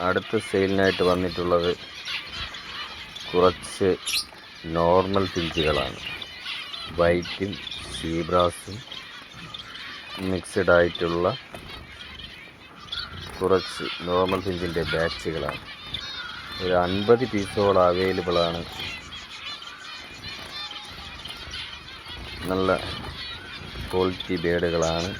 അടുത്ത സെയിലിനായിട്ട് വന്നിട്ടുള്ളത് കുറച്ച് നോർമൽ ഫിഞ്ചുകളാണ്. വൈറ്റും സീബ്രാസും മിക്സഡ് ആയിട്ടുള്ള കുറച്ച് നോർമൽ ഫിഞ്ചിൻ്റെ ബാച്ചുകളാണ്. ഒരു 50 പീസോളം അവൈലബിളാണ്. നല്ല ക്വാളിറ്റി ബേഡുകളാണ്.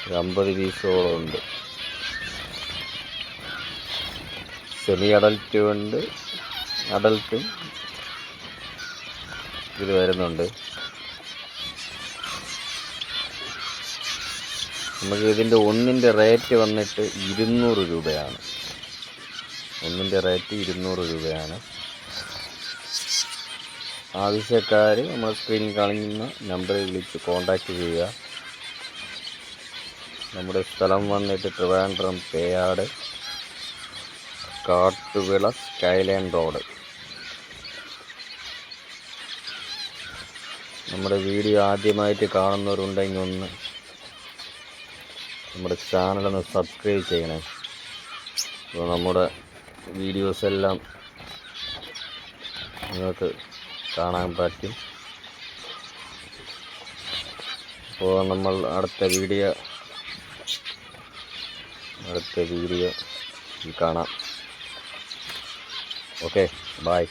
ഒരു 50 പീസോളം ഉണ്ട്. സെമി അഡൽറ്റും ഉണ്ട്, അഡൽട്ടും ഇത് വരുന്നുണ്ട്. നമുക്ക് ഇതിൻ്റെ ഒന്നിൻ്റെ റേറ്റ് വന്നിട്ട് 200 രൂപയാണ്. ഒന്നിൻ്റെ റേറ്റ് 200 രൂപയാണ്. ആവശ്യക്കാർ നമ്മൾ സ്ക്രീനിൽ കാണിക്കുന്ന നമ്പറിൽ വിളിച്ച് കോൺടാക്റ്റ് ചെയ്യുക. നമ്മുടെ സ്ഥലം വന്നിട്ട് ട്രിവാൻഡ്രം പേയാട് കാട്ടുവിള സ്കൈലൈൻ റോഡ്. നമ്മുടെ വീഡിയോ ആദ്യമായിട്ട് കാണുന്നവരുണ്ടെങ്കിൽ ഒന്ന് നമ്മുടെ ചാനലൊന്ന് സബ്സ്ക്രൈബ് ചെയ്യണേ. അപ്പോൾ നമ്മുടെ വീഡിയോസ് എല്ലാം നിങ്ങൾക്ക് കാണാൻ പറ്റും. അപ്പോൾ നമ്മൾ അടുത്ത വീഡിയോ കാണാം. Okay, by.